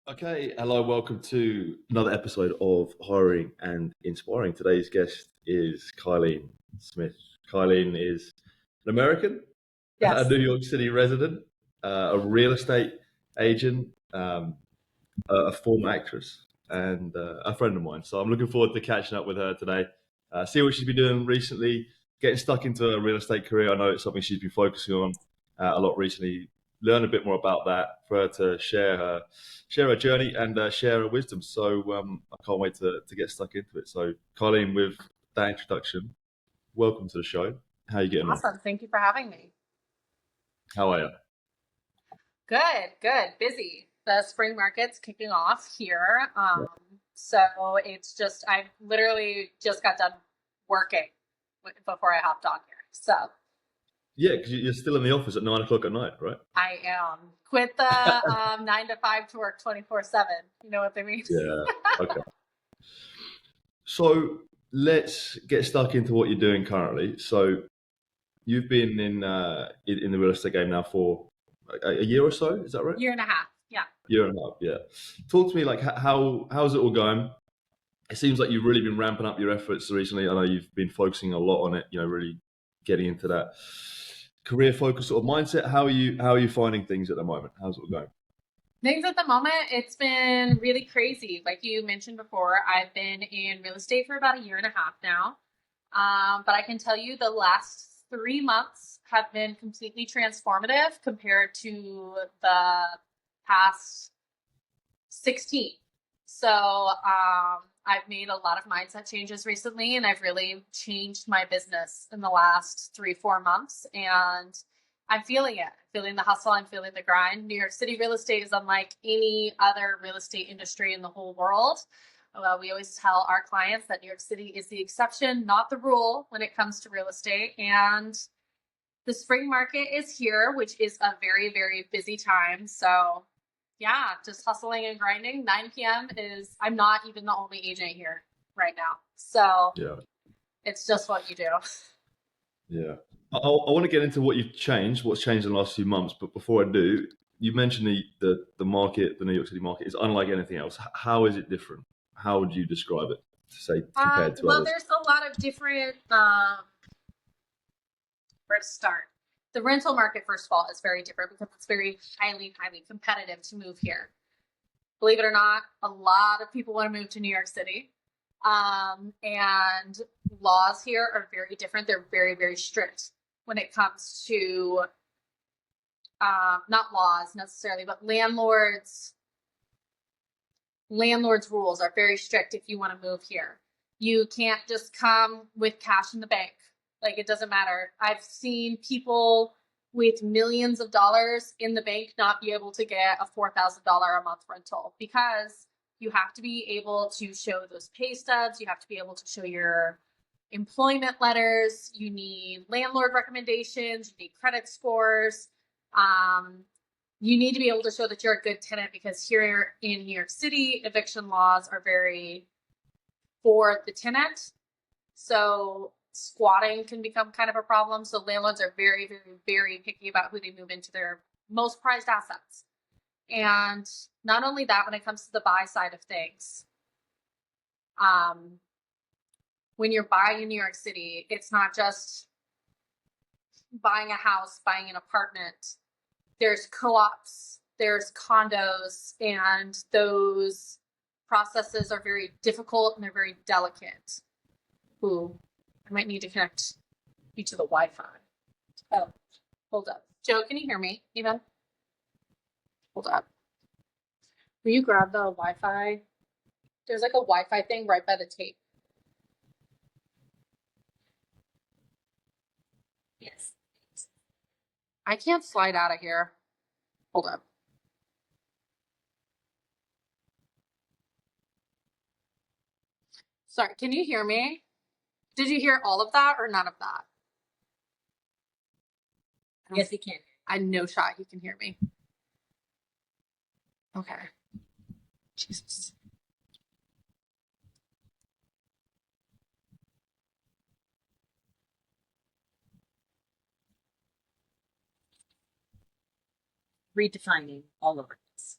Okay, hello, welcome to another episode of Hiring and Inspiring. Today's guest is Kyleen Smith. Kyleen is an American, a Yes. New York City resident, a real estate agent, a former actress, and a friend of mine. So I'm looking forward to catching up with her today, see what she's been doing recently, getting stuck into a real estate career. I know it's something she's been focusing on a lot recently. Learn a bit more about that for her to share her journey and share her wisdom. So I can't wait to get stuck into it. So Colleen, with that introduction, welcome to the show. How are you getting on? Awesome. Thank you for having me. How are you? Good, good. Busy. The spring market's kicking off here. Yeah, So it's just, I literally just got done working before I hopped on here. So yeah, because you're still in the office at 9 o'clock at night, right? I am. Quit the 9 to 5 to work 24/7. You know what they mean? Yeah. Okay. So let's get stuck into what you're doing currently. So you've been in the real estate game now for a year or so. Is that right? Year and a half. Yeah. Year and a half. Yeah. Talk to me like how's it all going? It seems like you've really been ramping up your efforts recently. I know you've been focusing a lot on it. Really getting into that career focus sort of mindset. How are you finding things at the moment? How's it all going? Things at the moment, it's been really crazy. Like you mentioned before, I've been in real estate for about a year and a half now. But I can tell you the last 3 months have been completely transformative compared to the past 16. So I've made a lot of mindset changes recently, and I've really changed my business in the last 3-4 months. And I'm feeling it. Feeling the hustle. I'm feeling the grind. New York City real estate is unlike any other real estate industry in the whole world. We always tell our clients that New York City is the exception, not the rule, when it comes to real estate. And the spring market is here, which is a very, very busy time. So yeah, just hustling and grinding. 9 p.m. I'm not even the only agent here right now. So Yeah. it's just what you do. Yeah. I want to get into what's changed in the last few months. But before I do, you mentioned the market, the New York City market is unlike anything else. How is it different? How would you describe it, say, compared to Well, others? there's a lot of different, where to start. The rental market, first of all, is very different because it's very highly, highly competitive to move here. Believe it or not, a lot of people want to move to New York City. And laws here are very different. They're very, very strict when it comes to, not laws necessarily, but landlords' rules are very strict if you want to move here. You can't just come with cash in the bank. Like, it doesn't matter. I've seen people with millions of dollars in the bank not be able to get a $4,000 a month rental because you have to be able to show those pay stubs. You have to be able to show your employment letters. You need landlord recommendations. You need credit scores. You need to be able to show that you're a good tenant because here in New York City, eviction laws are very for the tenant. So squatting can become kind of a problem. So landlords are very, very, very picky about who they move into their most prized assets. And not only that, when it comes to the buy side of things, when you're buying in New York City, it's not just buying a house, buying an apartment. There's co-ops, there's condos, and those processes are very difficult and they're very delicate. Ooh, I might need to connect you to the Wi-Fi. Oh, hold up. Joe, can you hear me even? Hold up. Will you grab the Wi-Fi? There's like a Wi-Fi thing right by the tape. Yes. I can't slide out of here. Hold up. Sorry, can you hear me? Did you hear all of that or none of that? Yes, he can. I no shot he can hear me. Okay. Jesus. Redefining all over this.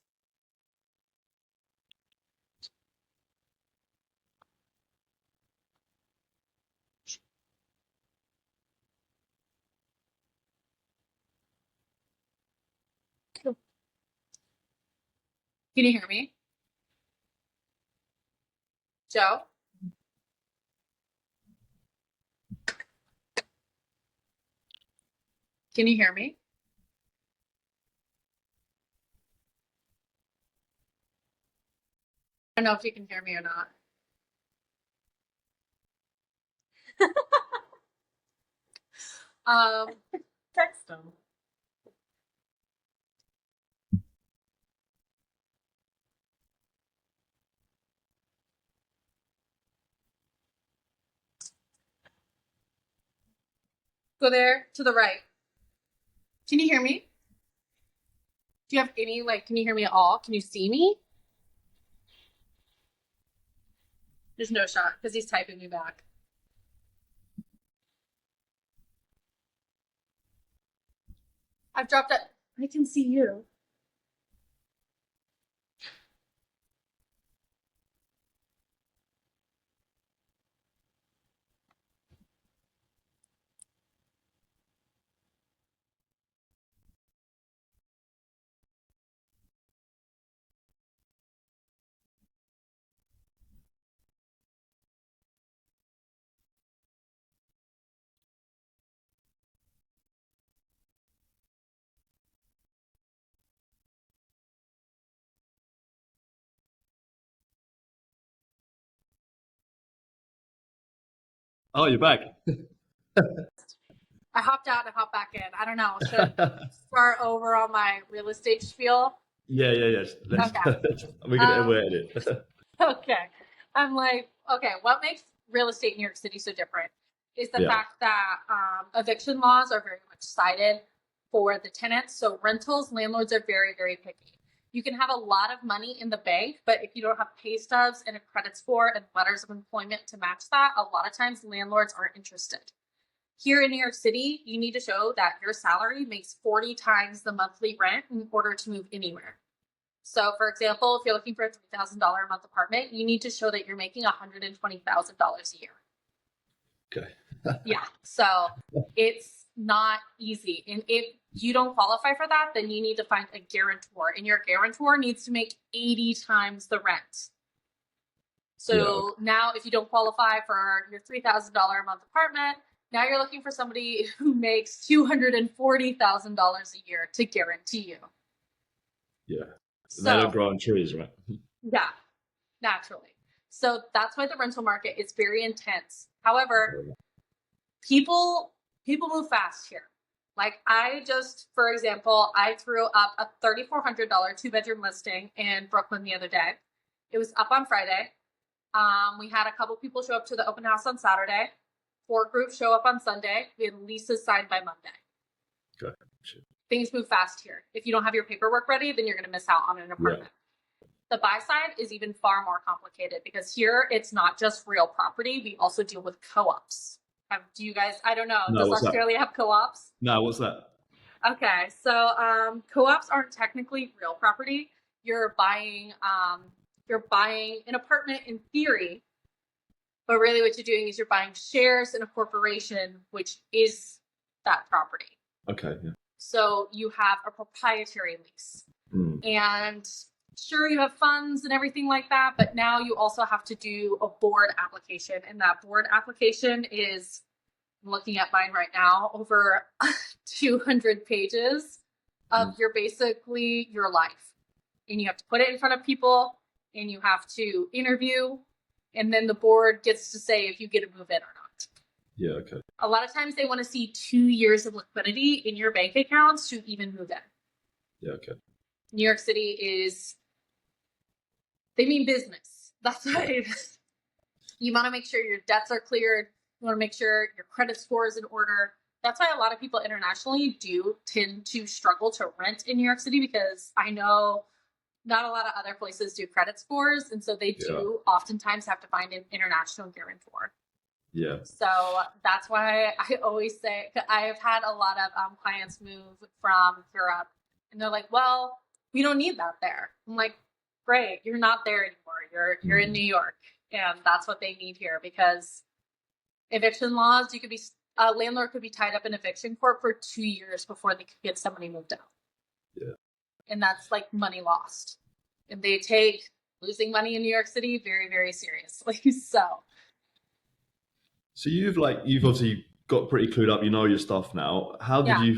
Can you hear me? Joe? Can you hear me? I don't know if you can hear me or not. Um, Text them. go there to the right. Can you hear me? Do you have any, can you hear me at all? Can you see me? There's no shot because he's typing me back. I've dropped it. I can see you. Oh, you're back. I hopped out and hopped back in. I don't know. Should start over on my real estate spiel? Yeah. Let's, Okay. we can edit it. Okay. I'm like, okay, what makes real estate in New York City so different is the fact that eviction laws are very much cited for the tenants. So rentals, landlords are very, very picky. You can have a lot of money in the bank, but if you don't have pay stubs and a credit score and letters of employment to match that, a lot of times landlords aren't interested. Here in New York City, you need to show that your salary makes 40 times the monthly rent in order to move anywhere. So, for example, if you're looking for a $3,000 a month apartment, you need to show that you're making $120,000 a year. Okay. Yeah. So it's not easy. And if you don't qualify for that, then you need to find a guarantor. And your guarantor needs to make 80 times the rent. So now if you don't qualify for your $3,000 a month apartment, now you're looking for somebody who makes $240,000 a year to guarantee you. Yeah. So, they don't grow on trees, right? Yeah, naturally. So that's why the rental market is very intense. However, people move fast here. Like for example, I threw up a $3,400 2-bedroom listing in Brooklyn the other day. It was up on Friday. We had a couple people show up to the open house on Saturday. 4 groups show up on Sunday. We had leases signed by Monday. Good. Things move fast here. If you don't have your paperwork ready, then you're going to miss out on an apartment. The buy side is even far more complicated because here it's not just real property. We also deal with co-ops. Do you guys, I don't know, does Australia have co-ops? No, what's that? Okay, so co-ops aren't technically real property. You're buying an apartment in theory, but really what you're doing is you're buying shares in a corporation, which is that property. Okay. Yeah. So you have a proprietary lease. And sure, you have funds and everything like that, but now you also have to do a board application. And that board application is, I'm looking at mine right now, over 200 pages of basically your life. And you have to put it in front of people and you have to interview. And then the board gets to say if you get to move in or not. Yeah, okay. A lot of times they want to see 2 years of liquidity in your bank accounts to even move in. Yeah, okay. New York City they mean business. That's why you want to make sure your debts are cleared. You want to make sure your credit score is in order. That's why a lot of people internationally do tend to struggle to rent in New York City because I know not a lot of other places do credit scores. And so they do oftentimes have to find an international guarantor. Yeah. So that's why I always say, I have had a lot of clients move from Europe and they're like, well, we don't need that there. I'm like, great, you're not there anymore. You're in New York, and that's what they need here because eviction laws, a landlord could be tied up in eviction court for 2 years before they could get somebody moved out. Yeah. And that's like money lost. and they take losing money in New York City very, very seriously. So you've obviously got pretty clued up. You know your stuff now. Yeah.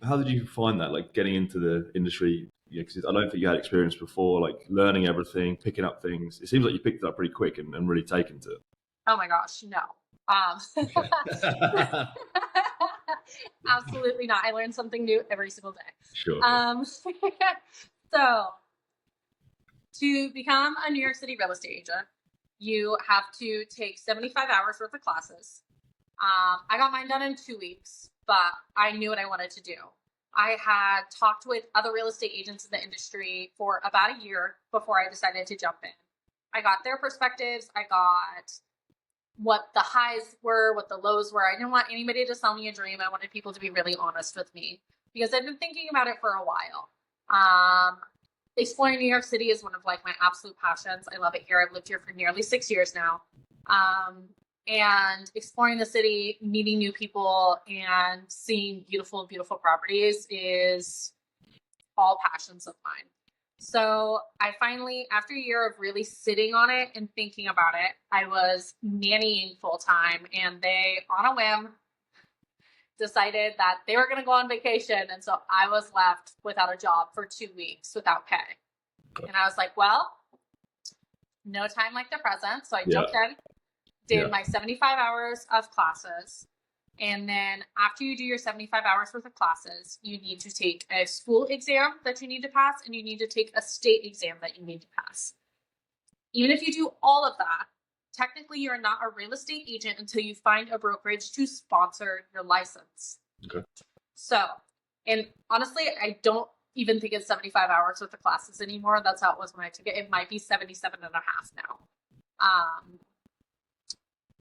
How did you find that? Like getting into the industry? Because I don't think you had experience before. Like learning everything, picking up things. It seems like you picked it up pretty quick and really taken to it. Oh my gosh, no. Absolutely not. I learn something new every single day. Sure. So to become a New York City real estate agent, you have to take 75 hours worth of classes. I got mine done in 2 weeks, but I knew what I wanted to do. I had talked with other real estate agents in the industry for about a year before I decided to jump in. I got their perspectives. I got what the highs were, what the lows were. I didn't want anybody to sell me a dream. I wanted people to be really honest with me because I've been thinking about it for a while. Exploring New York City is one of like my absolute passions. I love it here. I've lived here for nearly 6 years now. And exploring the city, meeting new people, and seeing beautiful, beautiful properties is all passions of mine. So I finally, after a year of really sitting on it and thinking about it, I was nannying full time, and they, on a whim, decided that they were going to go on vacation. And so I was left without a job for 2 weeks without pay. And I was like, well, no time like the present. So I jumped in, did my 75 hours of classes. And then after you do your 75 hours worth of classes, you need to take a school exam that you need to pass, and you need to take a state exam that you need to pass. Even if you do all of that, technically you're not a real estate agent until you find a brokerage to sponsor your license. Okay. So, and honestly, I don't even think it's 75 hours worth of classes anymore. That's how it was when I took it. It might be 77 and a half now.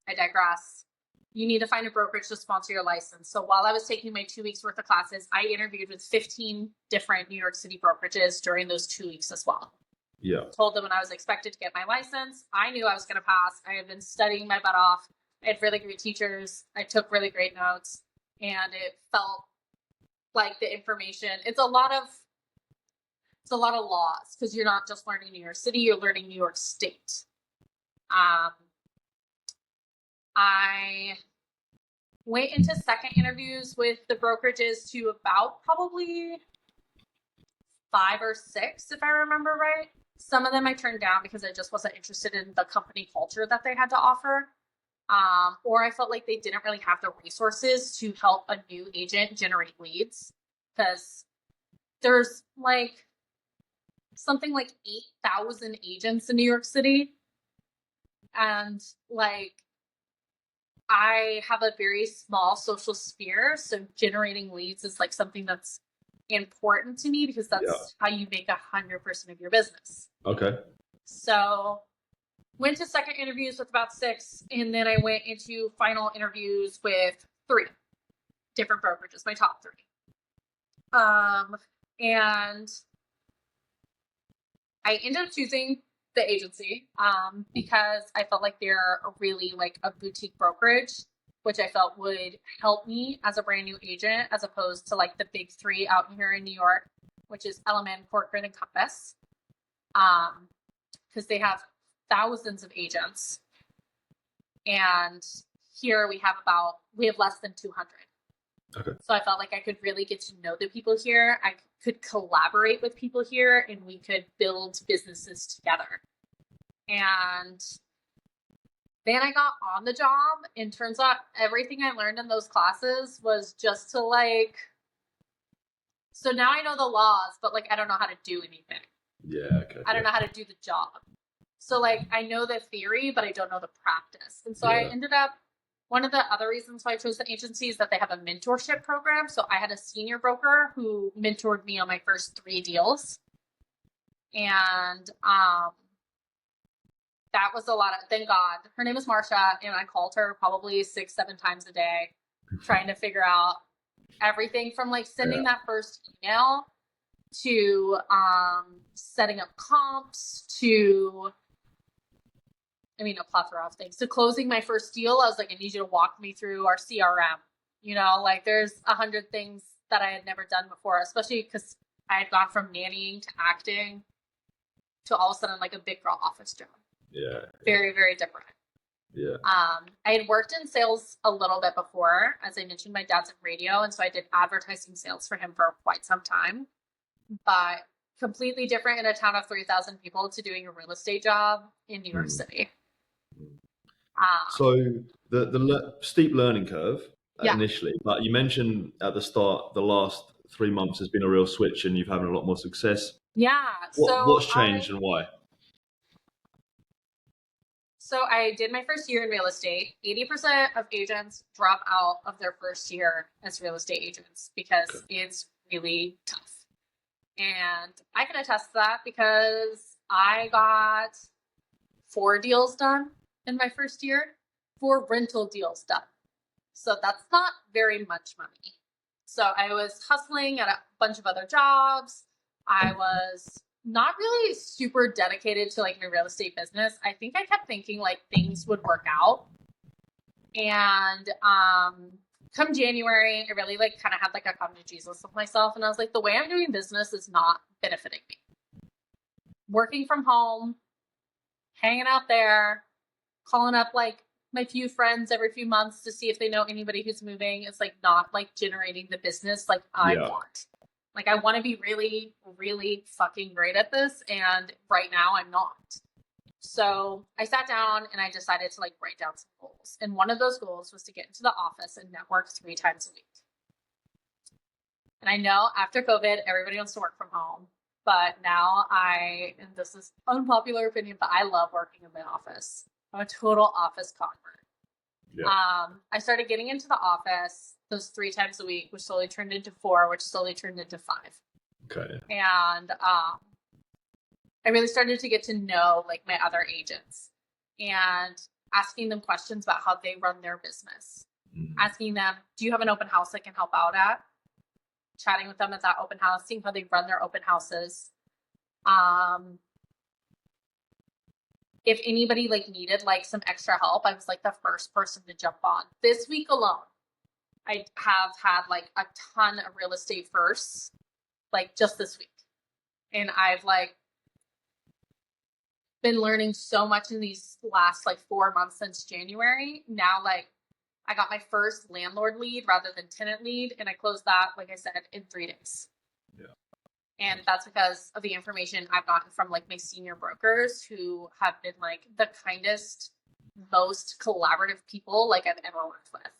I digress. You need to find a brokerage to sponsor your license. So while I was taking my 2 weeks worth of classes, I interviewed with 15 different New York City brokerages during those 2 weeks as well. Yeah. Told them when I was expected to get my license. I knew I was going to pass. I had been studying my butt off. I had really great teachers. I took really great notes, and it felt like the information. It's a lot of laws because you're not just learning New York City, you're learning New York State. I went into second interviews with the brokerages to about probably 5 or 6, if I remember right. Some of them I turned down because I just wasn't interested in the company culture that they had to offer. Or I felt like they didn't really have the resources to help a new agent generate leads. Because there's like something like 8,000 agents in New York City. And like, I have a very small social sphere, so generating leads is like something that's important to me because that's how you make 100% of your business. Okay. So went to second interviews with about 6, and then I went into final interviews with 3 different brokerages, my top 3. And I ended up choosing the agency because I felt like they're really like a boutique brokerage, which I felt would help me as a brand new agent as opposed to like the big 3 out here in New York, which is Element, Corcoran, and Compass. Because they have thousands of agents. And here we have less than 200. Okay. So I felt like I could really get to know the people here. I could collaborate with people here, and we could build businesses together. And then I got on the job, and turns out everything I learned in those classes was just to like, so now I know the laws, but like, I don't know how to do anything. Yeah. Okay. I don't know how to do the job. So like, I know the theory, but I don't know the practice. And so I ended up, one of the other reasons why I chose the agency is that they have a mentorship program. So I had a senior broker who mentored me on my first 3 deals. And that was a lot of, thank God. Her name is Marsha, and I called her probably 6-7 times a day, trying to figure out everything from like sending that first email to setting up comps to, I mean, a plethora of things. So closing my first deal, I was like, I need you to walk me through our CRM. You know, like there's 100 things that I had never done before, especially because I had gone from nannying to acting to all of a sudden like a big girl office job. Yeah. Very, very different. Yeah. I had worked in sales a little bit before. As I mentioned, my dad's in radio, and so I did advertising sales for him for quite some time. But completely different in a town of 3,000 people to doing a real estate job in New York City. So the steep learning curve Yeah. initially, but you mentioned at the start the last 3 months has been a real switch, and you've having a lot more success. Yeah. What's changed and why? So I did my first year in real estate. 80% of agents drop out of their first year as real estate agents because it's really tough. And I can attest to that because I got 4 deals done in my first year, 4 rental deals done. So that's not very much money. So I was hustling at a bunch of other jobs. I was not really super dedicated to like my real estate business. I think I kept thinking like things would work out. And come January, I really like kind of had like a come to Jesus with myself. And I was like, the way I'm doing business is not benefiting me. Working from home, hanging out there, calling up like my few friends every few months to see if they know anybody who's moving is like not like generating the business like I want. Like I want to be really, really fucking great at this. And right now I'm not. So I sat down and I decided to like write down some goals. And one of those goals was to get into the office and network 3 times a week. And I know after COVID, everybody wants to work from home. But now and this is unpopular opinion, but I love working in the office. I'm a total office convert. Yeah. I started getting into the office those 3 times a week, which slowly turned into 4, which slowly turned into 5. Okay. And I really started to get to know like my other agents and asking them questions about how they run their business. Asking them, do you have an open house I can help out at? Chatting with them at that open house, seeing how they run their open houses. If anybody like needed like some extra help, I was like the first person to jump on. This week alone, I have had like a ton of real estate firsts, like just this week. And I've like been learning so much in these last like 4 months since January. Now, like I got my first landlord lead rather than tenant lead. And I closed that, like I said, in 3 days. Yeah. And that's because of the information I've gotten from like my senior brokers who have been like the kindest, most collaborative people like I've ever worked with.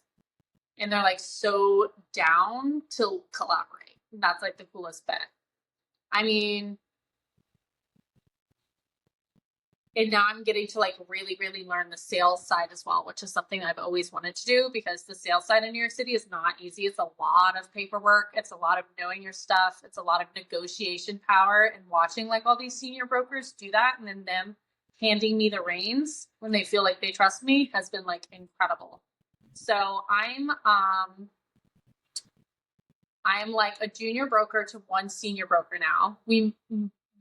And they're like so down to collaborate. That's like the coolest bit. I mean, and now I'm getting to like really, really learn the sales side as well, which is something I've always wanted to do because the sales side in New York City is not easy. It's a lot of paperwork. It's a lot of knowing your stuff. It's a lot of negotiation power, and watching like all these senior brokers do that and then them handing me the reins when they feel like they trust me has been like incredible. So I'm like a junior broker to 1 senior broker now. We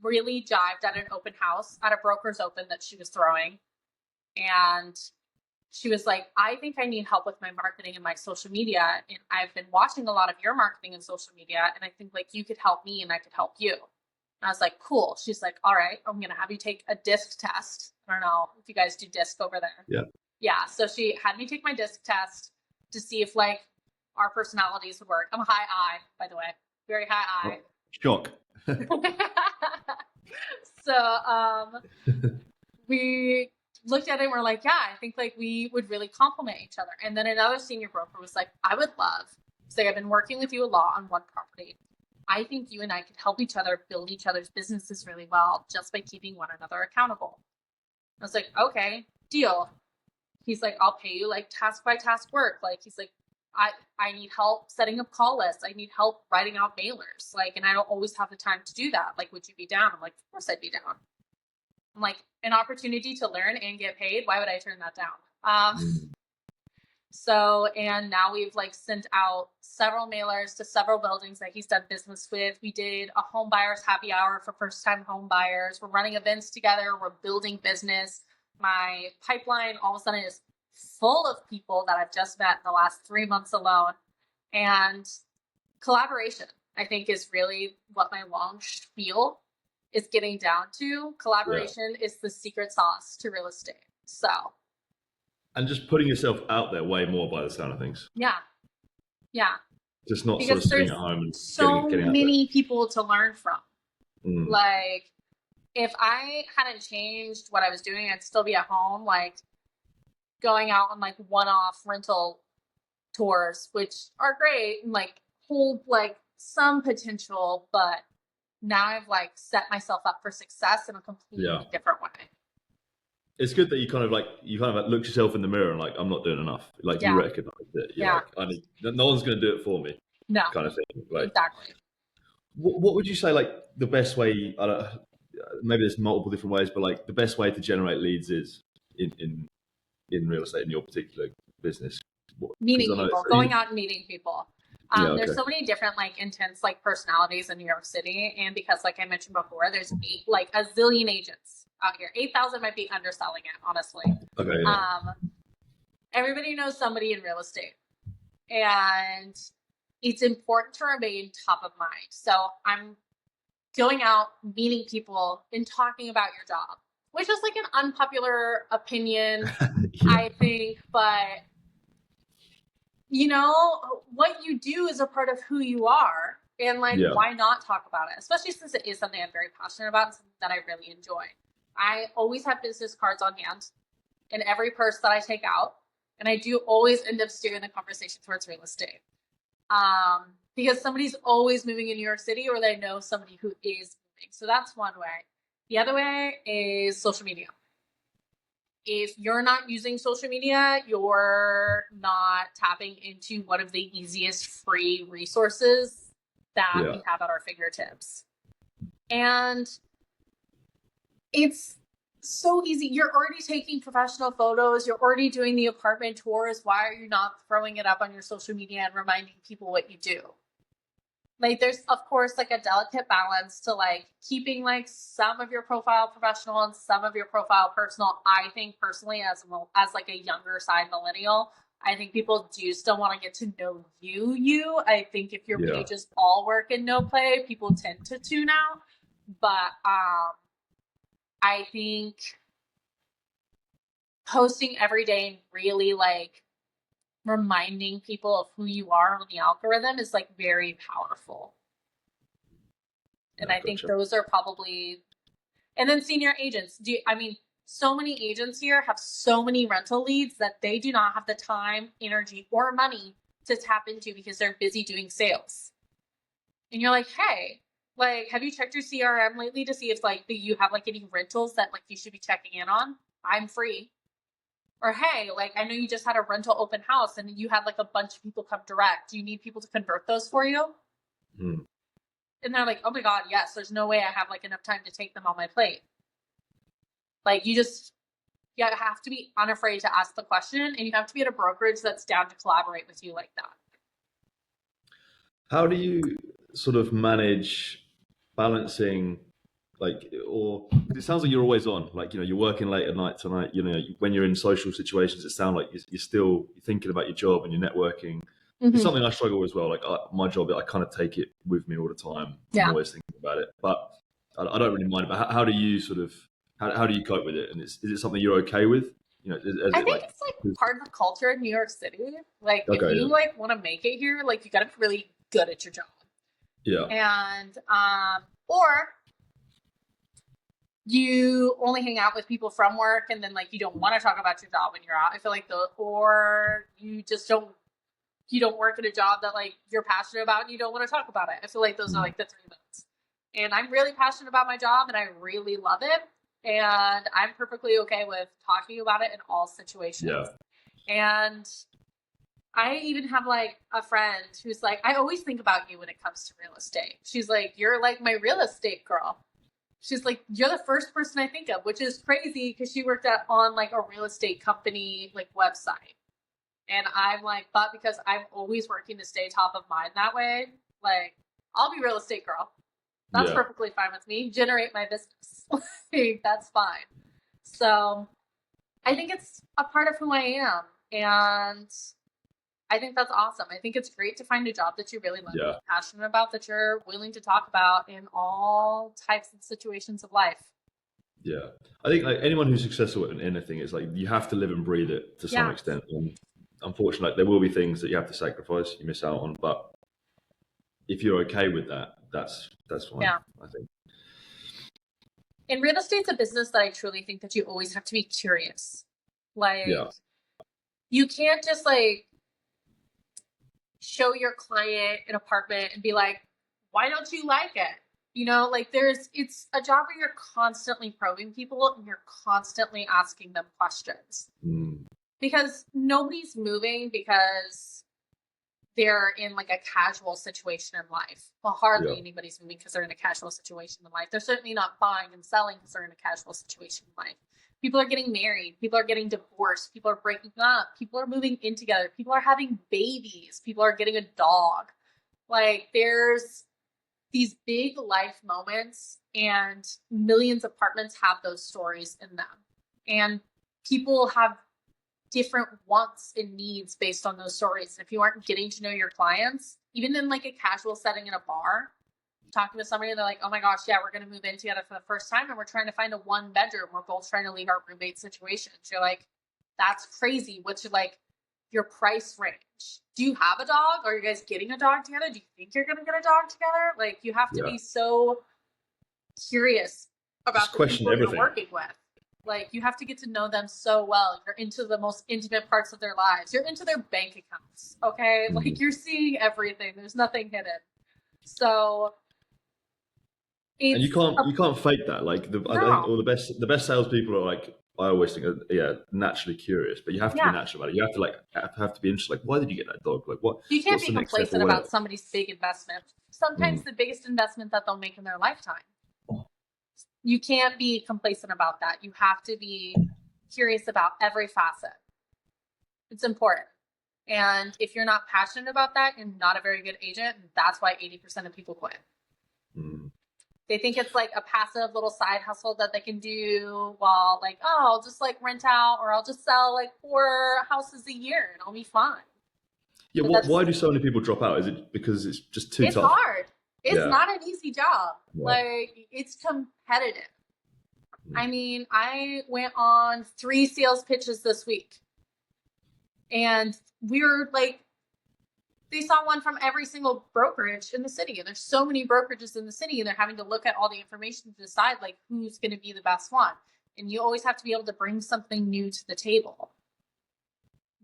really jived at an open house, at a broker's open that she was throwing. And she was like, I think I need help with my marketing and my social media. And I've been watching a lot of your marketing and social media. And I think like you could help me and I could help you. And I was like, cool. She's like, all right, I'm going to have you take a DISC test. I don't know if you guys do DISC over there. Yeah. Yeah. So she had me take my DISC test to see if like our personalities would work. I'm a high I, by the way. Very high I. Shock. So we looked at it and we're like, yeah, I think like we would really complement each other. And then another senior broker was like, I would love, say I've been working with you a lot on one property. I think you and I could help each other build each other's businesses really well just by keeping one another accountable. I was like, okay, deal. He's like, I'll pay you like task by task work. Like, he's like, I need help setting up call lists. I need help writing out mailers. Like, and I don't always have the time to do that. Like, would you be down? I'm like, of course I'd be down. I'm like, an opportunity to learn and get paid. Why would I turn that down? So, and now we've like sent out several mailers to several buildings that he's done business with. We did a home buyers happy hour for first time home buyers. We're running events together. We're building business. My pipeline all of a sudden is full of people that I've just met in the last 3 months alone. And collaboration, I think, is really what my long spiel is getting down to. Collaboration is the secret sauce to real estate. So, And just putting yourself out there way more by the sound of things. yeah, yeah. Just not sort of Because sitting there's at home and so getting out many people to learn from. there. Mm. Like, if I hadn't changed what I was doing, I'd still be at home, like going out on like one-off rental tours, which are great and like hold like some potential, but now I've like set myself up for success in a completely different way. It's good that you kind of like look yourself in the mirror and like, I'm not doing enough. Like you recognize it. You're like, no one's going to do it for me. No, kind of thing. Like, exactly. What would you say, like, the best way? Maybe there's multiple different ways, but like the best way to generate leads is in real estate in your particular business. Meeting people, going out and meeting people. There's so many different like intense like personalities in New York City, and because like I mentioned before, there's like a zillion agents out here. 8,000 might be underselling it, honestly. Okay. Yeah. Everybody knows somebody in real estate, and it's important to remain top of mind. So I'm going out, meeting people, and talking about your job, which is like an unpopular opinion, I think, but you know, what you do is a part of who you are, and like, why not talk about it? Especially since it is something I'm very passionate about and something that I really enjoy. I always have business cards on hand in every purse that I take out, and I do always end up steering the conversation towards real estate. Because somebody's always moving in New York City, or they know somebody who is moving. So that's one way. The other way is social media. If you're not using social media, you're not tapping into one of the easiest free resources that we have at our fingertips. And it's so easy. You're already taking professional photos. You're already doing the apartment tours. Why are you not throwing it up on your social media and reminding people what you do? Like, there's, of course, like a delicate balance to like keeping like some of your profile professional and some of your profile personal. I think personally, as like a younger side millennial, I think people do still want to get to know you. I think if your page is all work and no play, people tend to tune out. But I think posting every day and really like reminding people of who you are on the algorithm is like very powerful. And I think those are probably, and then senior agents. So many agents here have so many rental leads that they do not have the time, energy, or money to tap into because they're busy doing sales. And you're like, hey, like, have you checked your CRM lately to see if like you have like any rentals that like you should be checking in on? I'm free. Or, hey, like, I know you just had a rental open house and you had like a bunch of people come direct. Do you need people to convert those for you? And they're like, oh my God, yes, there's no way I have like enough time to take them on my plate. Like, you have to be unafraid to ask the question, and you have to be at a brokerage that's down to collaborate with you like that. How do you sort of manage balancing, like, or it sounds like you're always on, like, you know, you're working late at night tonight, you know, when you're in social situations, it sounds like you're still thinking about your job and you're networking. It's something I struggle with as well. Like my job, I kind of take it with me all the time. I'm always thinking about it, but I don't really mind. But how do you sort of, how do you cope with it? And is it something you're okay with? You know, I think it's like part of the culture in New York City. Like, if you like want to make it here, like you got to be really good at your job. Yeah. And or you only hang out with people from work, and then like you don't want to talk about your job when you're out. I feel like or you just don't work at a job that like you're passionate about and you don't want to talk about it. I feel like those are like the three modes. And I'm really passionate about my job and I really love it. And I'm perfectly okay with talking about it in all situations. Yeah. And I even have like a friend who's like, I always think about you when it comes to real estate. She's like, you're like my real estate girl. She's like, you're the first person I think of, which is crazy because she worked on like a real estate company like website. And I'm like, but because I'm always working to stay top of mind that way, like, I'll be real estate girl. That's perfectly fine with me. Generate my business. Like, that's fine. So I think it's a part of who I am. And I think that's awesome. I think it's great to find a job that you really love, Yeah, you're passionate about, that you're willing to talk about in all types of situations of life. yeah. I think like anyone who's successful in anything is like you have to live and breathe it to some Yeah. extent. And unfortunately, like, there will be things that you have to sacrifice, you miss out on. But if you're okay with that, that's fine. Yeah. I think. In real estate's a business that I truly think that you always have to be curious. Like, Yeah, you can't just like show your client an apartment and be like, why don't you like it? You know, like it's a job where you're constantly probing people and you're constantly asking them questions mm, because nobody's moving because they're in like a casual situation in life. Well, hardly yeah, anybody's moving because they're in a casual situation in life. They're certainly not buying and selling because they're in a casual situation in life. People are getting married. People are getting divorced. People are breaking up. People are moving in together. People are having babies. People are getting a dog. Like, there's these big life moments, and millions of apartments have those stories in them. And people have different wants and needs based on those stories. And if you aren't getting to know your clients, even in like a casual setting in a bar, talking to somebody and they're like, oh my gosh, yeah, we're going to move in together for the first time and we're trying to find a 1 bedroom. We're both trying to leave our roommate situations. You're like, that's crazy. What's your price range? Do you have a dog? Are you guys getting a dog together? Do you think you're going to get a dog together? Like, you have to yeah. be so curious Just about the question people you're everything. working with. Like, you have to get to know them so well. You're into the most intimate parts of their lives. You're into their bank accounts, okay? Mm. Like, you're seeing everything. There's nothing hidden. So And it's you can't fake that. Like I think no, all the best salespeople are like, I always think, yeah, naturally curious, but you have to be yeah. natural about it. You have to like have to be interested. Like, why did you get that dog? Like, You can't what's be the next step or complacent whatever? about somebody's big investment. Sometimes Mm. the biggest investment that they'll make in their lifetime. You can't be complacent about that. You have to be curious about every facet. It's important. And if you're not passionate about that, you're not a very good agent. That's why 80% of people quit. Mm. They think it's like a passive little side hustle that they can do while like, oh, I'll just like rent out or I'll just sell like 4 houses a year and I'll be fine. Yeah, But that's why do so many people drop out? Is it because it's just too it's tough? hard. It's Yeah, not an easy job. yeah. Like, it's competitive. Mm. I mean, I went on 3 sales pitches this week. And we were like, they saw one from every single brokerage in the city. And there's so many brokerages in the city, and they're having to look at all the information to decide like who's going to be the best one. And you always have to be able to bring something new to the table.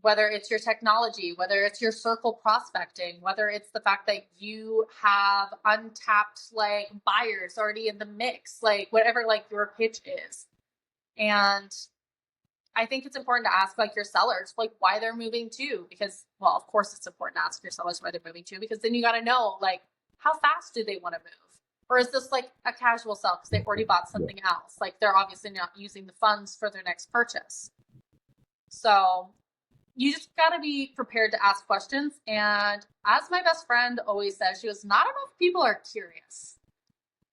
Whether it's your technology, whether it's your circle prospecting, whether it's the fact that you have untapped like buyers already in the mix, like whatever like your pitch is. And I think it's important to ask like your sellers like why they're moving too, because well, of course it's important to ask your sellers why they're moving too, because then you got to know like how fast do they want to move, or is this like a casual sell because they already bought Yeah. something else, like they're obviously not using the funds for their next purchase. So you just got to be prepared to ask questions. And as my best friend always says, she goes, not enough people are curious.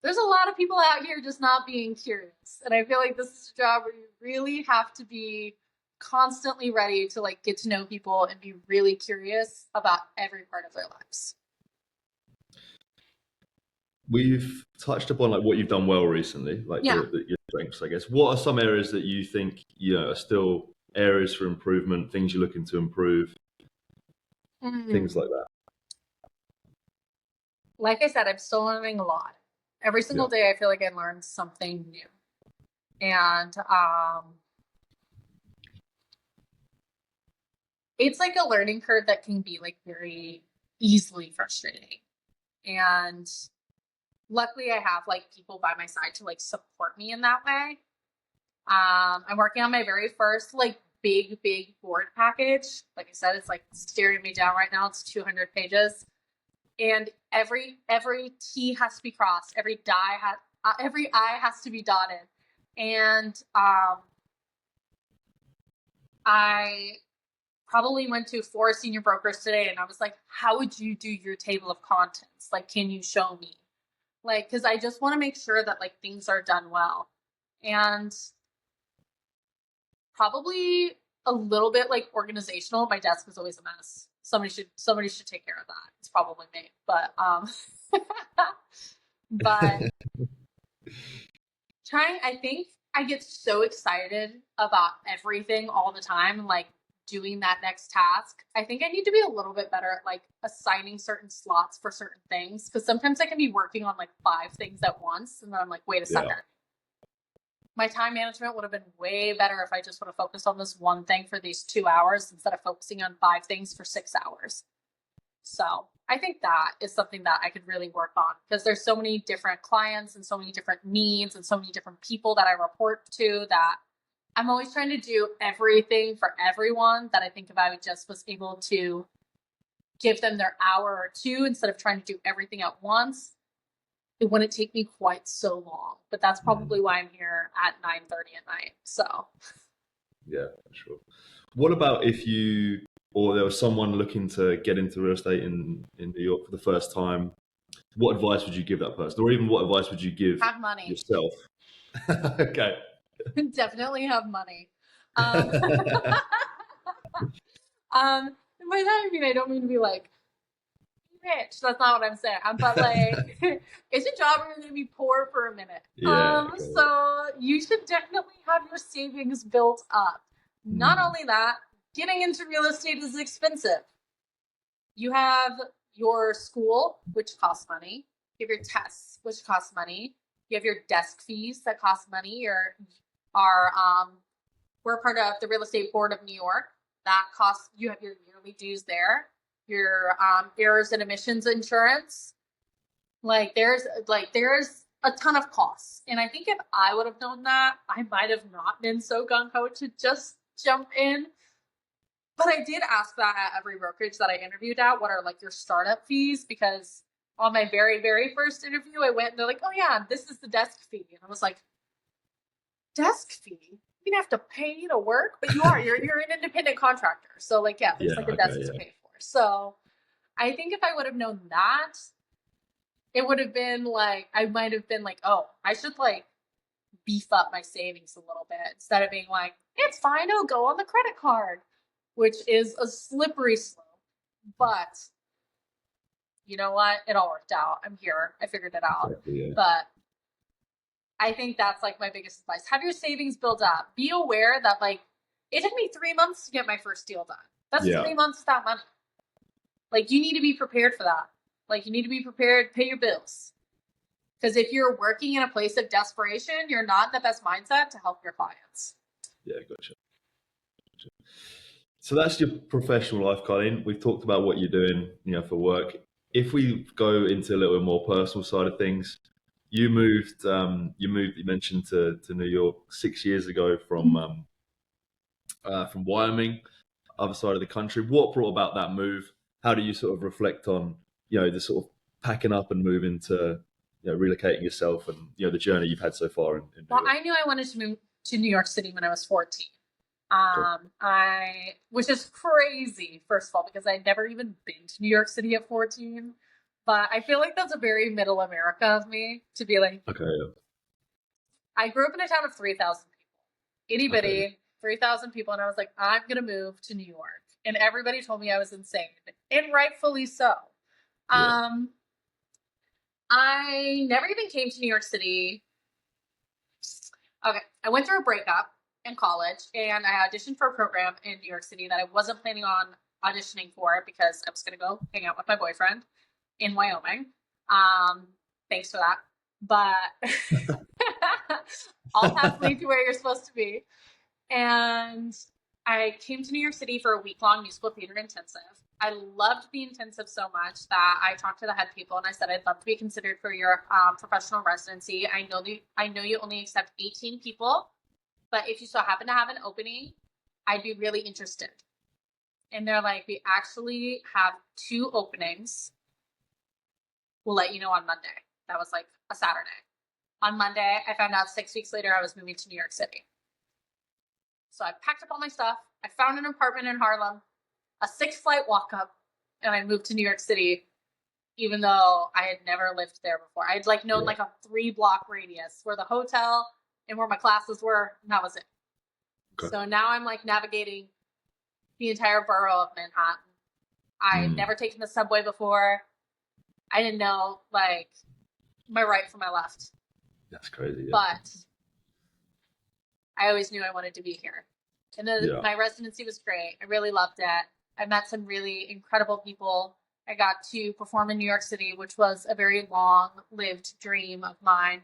There's a lot of people out here just not being curious. And I feel like this is a job where you really have to be constantly ready to like get to know people and be really curious about every part of their lives. We've touched upon like what you've done well recently, like Yeah. your strengths, I guess. What are some areas that you think are still areas for improvement, things you're looking to improve, things like that? Like I said, I'm still learning a lot. Every single Yeah, day I feel like I learned something new. And it's like a learning curve that can be like very easily frustrating. And luckily I have like people by my side to like support me in that way. I'm working on my very first like big board package. Like I said, it's like staring me down right now. It's 200 pages. And every T has to be crossed. Every I has to be dotted. And I probably went to 4 senior brokers today and I was like, how would you do your table of contents? Like, can you show me? Like, because I just want to make sure that like things are done well. And probably a little bit like organizational. My desk is always a mess. somebody should take care of that. It's probably me, but but I think I get so excited about everything all the time, like doing that next task. I think I need to be a little bit better at like assigning certain slots for certain things, because sometimes I can be working on like 5 things at once, and then I'm like, wait a second. My time management would have been way better if I just would have focused on this one thing for these 2 hours instead of focusing on 5 things for 6 hours. So I think that is something that I could really work on, because there's so many different clients and so many different needs and so many different people that I report to, that I'm always trying to do everything for everyone, that I think if I just was able to give them their hour or 2 instead of trying to do everything at once, it wouldn't take me quite so long. But that's probably why I'm here at 9:30 at night. So Yeah, for sure. What about if you, or there was someone looking to get into real estate in New York for the first time? What advice would you give that person, or even what advice would you give have money. yourself? Okay. Definitely have money. By that I mean, I don't mean to be like rich. That's not what I'm saying. But like, it's a job where you're gonna be poor for a minute. So you should definitely have your savings built up. Not only that, getting into real estate is expensive. You have your school, which costs money. You have your tests, which costs money. You have your desk fees that cost money. We're part of the Real Estate Board of New York. That costs, you have your yearly dues there. Your errors and emissions insurance. Like there's a ton of costs. And I think if I would have known that, I might have not been so gung-ho to just jump in. But I did ask that at every brokerage that I interviewed at, what are like your startup fees? Because on my very, very first interview, I went and they're like, oh yeah, this is the desk fee. And I was like, desk fee? You have to pay to work? But you're an independent contractor. So like, yeah, there's a desk to pay for. So I think if I would have known that, it would have been like, I might have been like, oh, I should like beef up my savings a little bit instead of being like, it's fine, I'll go on the credit card, which is a slippery slope. But you know what? It all worked out. I'm here. I figured it out. But I think that's like my biggest advice. Have your savings built up. Be aware that like it took me 3 months to get my first deal done. That's 3 months without money. Like you need to be prepared for that. Like you need to be prepared, pay your bills. Because if you're working in a place of desperation, you're not in the best mindset to help your clients. Yeah, gotcha. So that's your professional life, Kyleen. We've talked about what you're doing, for work. If we go into a little bit more personal side of things, you mentioned to New York 6 years ago from Wyoming, other side of the country. What brought about that move? How do you sort of reflect on, the sort of packing up and moving to, relocating yourself and, the journey you've had so far in New York? I knew I wanted to move to New York City when I was 14. Which is crazy, first of all, because I'd never even been to New York City at 14. But I feel like that's a very middle America of me to be like, okay, yeah. I grew up in a town of 3,000 people. Itty bitty, 3,000 people. And I was like, I'm going to move to New York. And everybody told me I was insane. And rightfully so. Yeah. I never even came to New York City. Okay. I went through a breakup in college and I auditioned for a program in New York City that I wasn't planning on auditioning for because I was going to go hang out with my boyfriend in Wyoming. Thanks for that. But all paths lead to where you're supposed to be. And I came to New York City for a week-long musical theater intensive. I loved the intensive so much that I talked to the head people and I said, I'd love to be considered for your professional residency. I know you only accept 18 people, but if you so happen to have an opening, I'd be really interested. And they're like, we actually have 2 openings. We'll let you know on Monday. That was like a Saturday. On Monday, I found out 6 weeks later I was moving to New York City. So I packed up all my stuff. I found an apartment in Harlem, a 6-flight walk-up, and I moved to New York City, even though I had never lived there before. I'd like known like a 3-block radius where the hotel and where my classes were, and that was it. Okay. So now I'm like navigating the entire borough of Manhattan I had Mm. never taken the subway before. I didn't know like my right from my left, That's crazy. Yeah. but I always knew I wanted to be here. And Yeah. my residency was great. I really loved it. I met some really incredible people. I got to perform in New York City, which was a very long-lived dream of mine.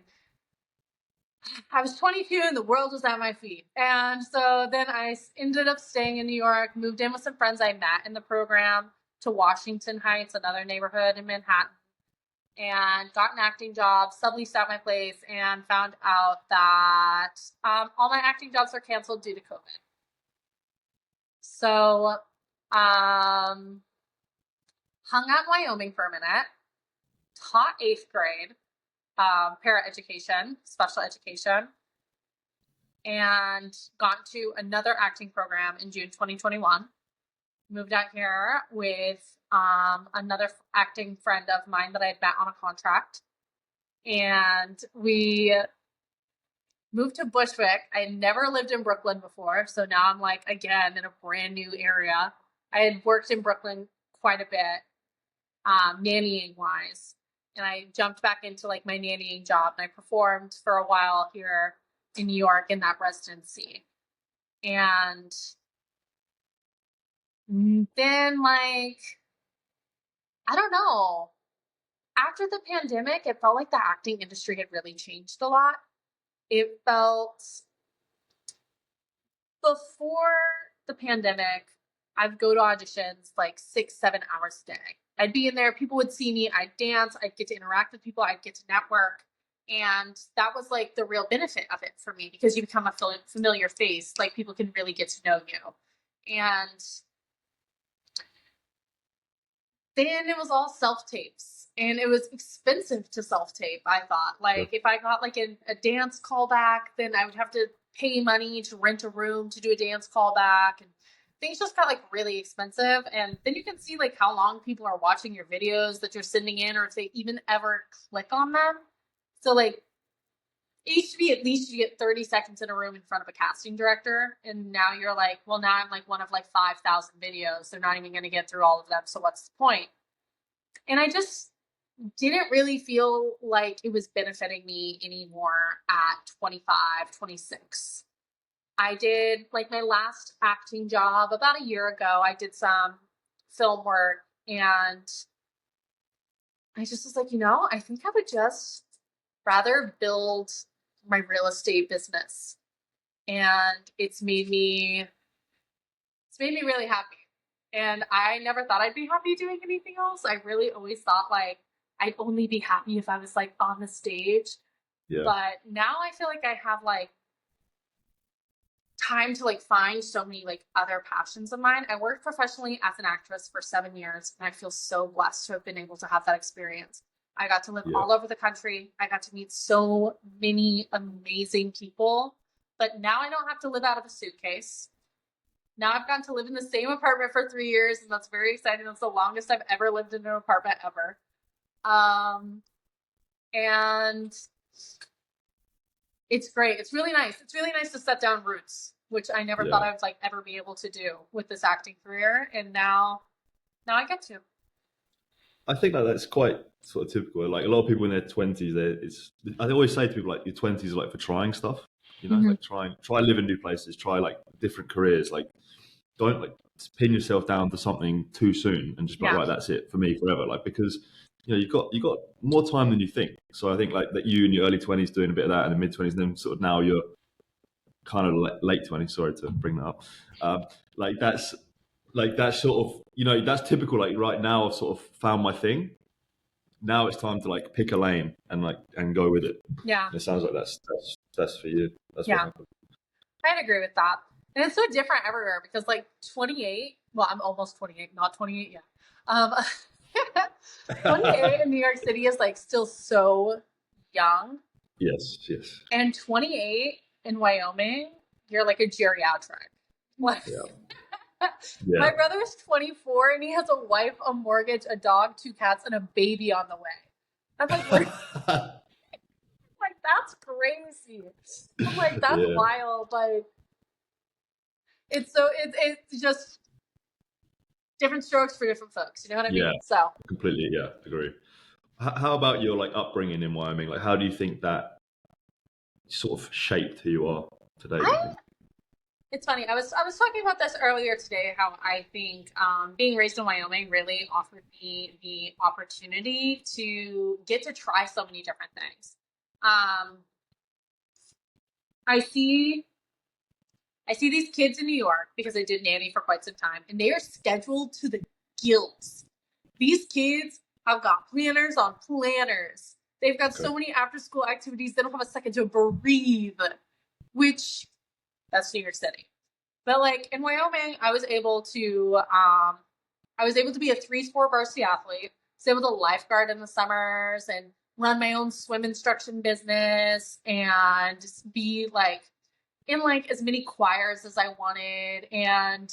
I was 22 and the world was at my feet. And so then I ended up staying in New York, moved in with some friends I met in the program to Washington Heights, another neighborhood in Manhattan, and got an acting job, subleased out my place, and found out that all my acting jobs are canceled due to COVID. So, hung out in Wyoming for a minute, taught 8th grade, para-education, special education, and got to another acting program in June 2021. Moved out here with another acting friend of mine that I had met on a contract. And we moved to Bushwick. I had never lived in Brooklyn before, so now I'm like, again, in a brand new area. I had worked in Brooklyn quite a bit, nannying wise. And I jumped back into like my nannying job, and I performed for a while here in New York in that residency. And then, like, I don't know. After the pandemic, it felt like the acting industry had really changed a lot. It felt, before the pandemic, I'd go to auditions like 6-7 hours a day. I'd be in there, people would see me, I'd dance, I'd get to interact with people, I'd get to network. And that was like the real benefit of it for me, because you become a familiar face, like people can really get to know you. And then it was all self-tapes, and it was expensive to self-tape. I thought, like, if I got like a dance callback, then I would have to pay money to rent a room to do a dance callback, and things just got like really expensive. And then you can see like how long people are watching your videos that you're sending in, or if they even ever click on them. So like, it used to be at least you get 30 seconds in a room in front of a casting director, and now you're like, well, now I'm like one of like 5,000 videos. They're not even going to get through all of them, so what's the point? And I just didn't really feel like it was benefiting me anymore at 25, 26. I did like my last acting job about a year ago. I did some film work, and I just was like, I think I would just rather build my real estate business. And it's made me really happy. And I never thought I'd be happy doing anything else. I really always thought like I'd only be happy if I was like on the stage. Yeah. But now I feel like I have like time to like find so many like other passions of mine. I worked professionally as an actress for 7 years, and I feel so blessed to have been able to have that experience. I got to live all over the country. I got to meet so many amazing people, but now I don't have to live out of a suitcase. Now I've gotten to live in the same apartment for 3 years, and that's very exciting. That's the longest I've ever lived in an apartment ever. And it's great. It's really nice. It's really nice to set down roots, which I never thought I would like ever be able to do with this acting career. And now I get to. I think that that's quite sort of typical. Like a lot of people in their 20s, I always say to people like your 20s are like for trying stuff. Like try live in new places, try like different careers. Like don't like pin yourself down to something too soon and just be like, right, that's it for me forever. Like because you've got more time than you think. So I think like that you in your early 20s doing a bit of that, and the mid 20s, and then sort of now you're kind of late 20s. Sorry to bring that up. That's sort of that's typical. Like right now, I've sort of found my thing. Now it's time to like pick a lane and go with it. Yeah. And it sounds like that's for you. That's what happened. I'd agree with that. And it's so different everywhere because like 28, well, I'm almost 28, not 28 yet. 28 in New York City is like still so young. Yes. And 28 in Wyoming, you're like a geriatric. Like, my brother's 24 and he has a wife, a mortgage, a dog, 2 cats, and a baby on the way. I'm like, like that's crazy. I'm like, that's wild. Like, it's just different strokes for different folks. You know what I mean? Yeah, So completely. Yeah, agree. How about your like upbringing in Wyoming? Like, how do you think that sort of shaped who you are today? Do you I think? it's funny. I was talking about this earlier today. How I think being raised in Wyoming really offered me the opportunity to get to try so many different things. Um, I see I see these kids in New York because I did nanny for quite some time, and they are scheduled to the gills. These kids have got planners on planners. They've got Okay. so many after school activities, they don't have a second to breathe, which that's New York City. But like in Wyoming, I was able to be a three-sport varsity athlete. I was able to lifeguard in the summers and run my own swim instruction business and just be like in like as many choirs as I wanted, and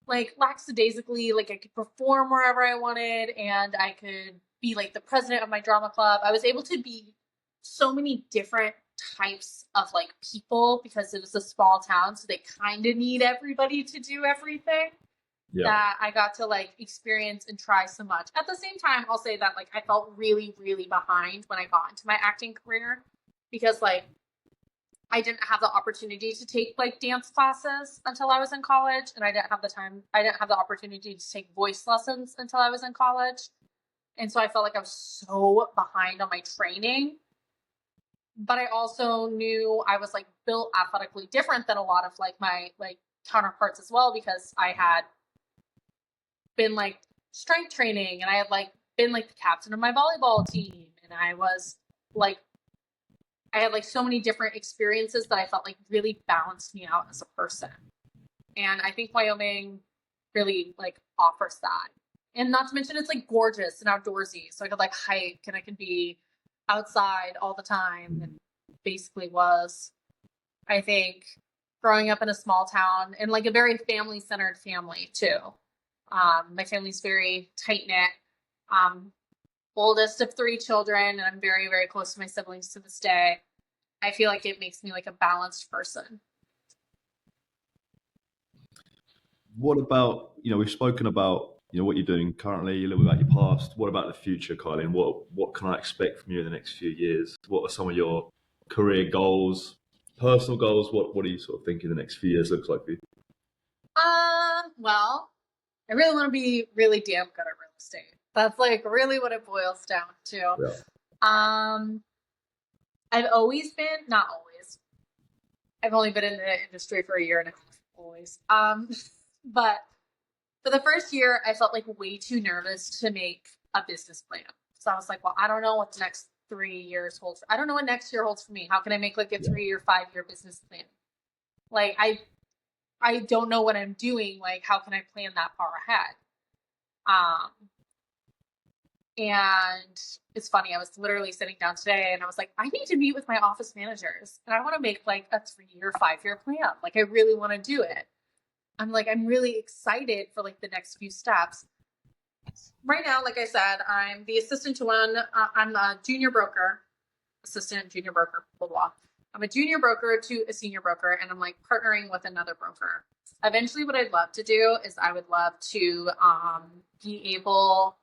like lackadaisically, like I could perform wherever I wanted, and I could be like the president of my drama club. I was able to be so many different types of like people because it was a small town, so they kind of need everybody to do everything, Yeah. that I got to like experience and try so much. At the same time, I'll say that like I felt really, really behind when I got into my acting career because like I didn't have the opportunity to take like dance classes until I was in college, and I didn't have the opportunity to take voice lessons until I was in college. And so I felt like I was so behind on my training. But I also knew I was like built athletically different than a lot of like my like counterparts as well, because I had been like strength training, and I had like been like the captain of my volleyball team, and like I had like so many different experiences that I felt like really balanced me out as a person. And I think Wyoming really like offers that. And not to mention it's like gorgeous and outdoorsy. So I could like hike and I could be outside all the time. And basically was, I think, growing up in a small town and like a very family centered family too. My family's very tight knit. Um, Oldest of three children, and I'm very, very close to my siblings to this day. I feel like it makes me like a balanced person. What about, we've spoken about, what you're doing currently, a little bit about your past. What about the future, Kylie? What can I expect from you in the next few years? What are some of your career goals, personal goals? What are you sort of thinking the next few years looks like for you? Well, I really want to be really damn good at real estate. That's like really what it boils down to. Yeah. Um, I've always been, not always, I've only been in the industry for a year and a half, always. But for the first year, I felt like way too nervous to make a business plan. So I was like, well, I don't know what the next 3 years holds. I don't know what next year holds for me. How can I make like a Yeah. 3 or 5 year business plan? Like I don't know what I'm doing. Like, how can I plan that far ahead? Um, and it's funny, I was literally sitting down today and I was like, I need to meet with my office managers and I want to make like a 3 year, 5 year plan. Like, I really want to do it. I'm really excited for like the next few steps. Right now, like I said, I'm the assistant to one, I'm a junior broker, assistant, junior broker, blah, blah. I'm a junior broker to a senior broker, and I'm like partnering with another broker. Eventually, what I'd love to do is I would love to be able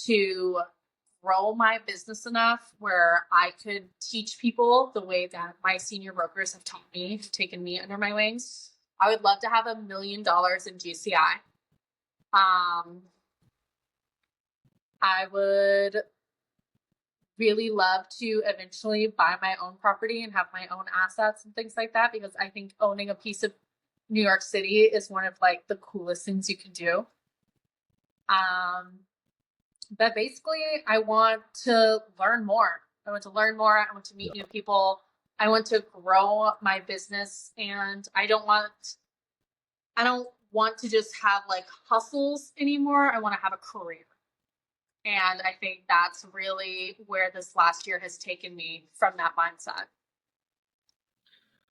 to grow my business enough where I could teach people the way that my senior brokers have taught me, taken me under my wings. I would love to have $1 million in GCI. I would really love to eventually buy my own property and have my own assets and things like that, because I think owning a piece of New York City is one of like the coolest things you can do. But basically I want to learn more. I want to learn more. I want to meet new people. I want to grow my business, and I don't want to just have like hustles anymore. I want to have a career. And I think that's really where this last year has taken me from that mindset.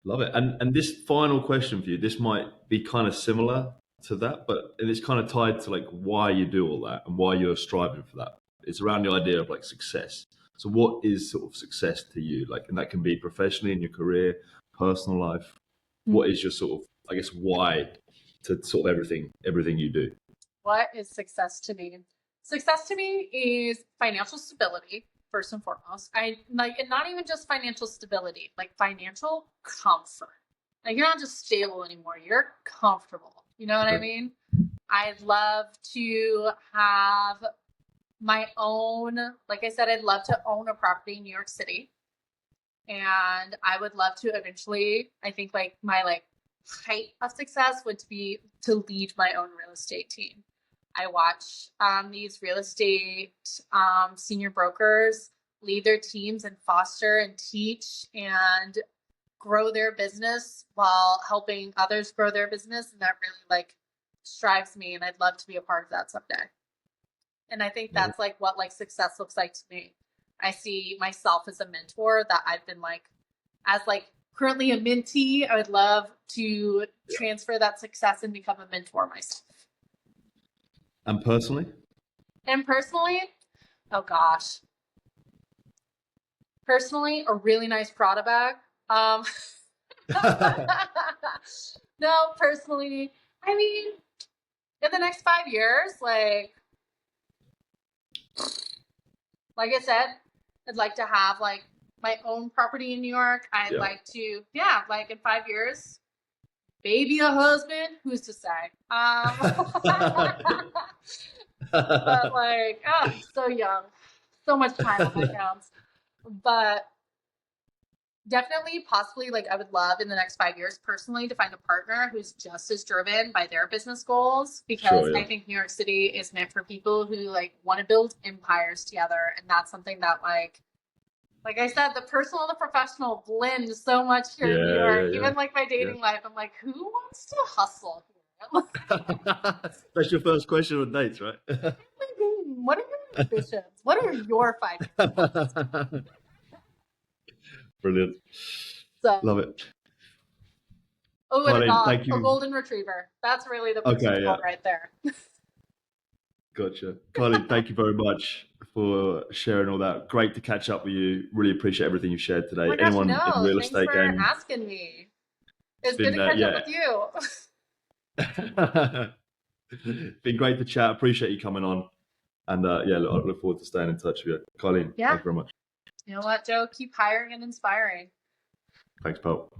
Love it. And this final question for you, this might be kind of similar to that, but it's kind of tied to like why you do all that and why you're striving for that. It's around the idea of like success. So what is sort of success to you? Like, and that can be professionally in your career, personal life. What is your sort of, I guess, why to sort of everything you do? what is success to me? Success to me is financial stability, first and foremost. I like, and not even just financial stability, like financial comfort. Like you're not just stable anymore, you're comfortable. You know what I mean? I'd love to have my own, like I said, I'd love to own a property in New York City. And I would love to eventually, I think like my like height of success would be to lead my own real estate team. I watch these real estate senior brokers lead their teams and foster and teach and grow their business while helping others grow their business. And that really like strives me. And I'd love to be a part of that someday. And I think that's like what like success looks like to me. I see myself as a mentor that I've been like, as like currently a mentee, I would love to transfer that success and become a mentor myself. And personally? And personally, oh gosh. Personally, a really nice Prada bag. No, personally, I mean, in the next 5 years, like I said, I'd like to have like my own property in New York. I'd like to, like in 5 years, maybe a husband. Who's to say? But like, so young, so much time on my hands. But definitely, possibly, like I would love in the next 5 years, personally, to find a partner who's just as driven by their business goals. Because I think New York City is meant for people who like want to build empires together, and that's something that like I said, the personal and the professional blend so much here in New York. Even like my dating life, I'm like, who wants to hustle here? That's your first question on dates, right? What are your ambitions? What are your 5 years? Brilliant. So, love it. Oh, and Kyleen, thank you. A golden retriever. That's really the personal goal right there. Gotcha. Kyleen, thank you very much for sharing all that. Great to catch up with you. Really appreciate everything you shared today. Oh my gosh, Anyone in the real estate game? Thanks for asking me. It's good to catch up with you. Been great to chat. Appreciate you coming on. And I look forward to staying in touch with you. Kyleen, thank you very much. You know what, Joe? Keep hiring and inspiring. Thanks, Paul.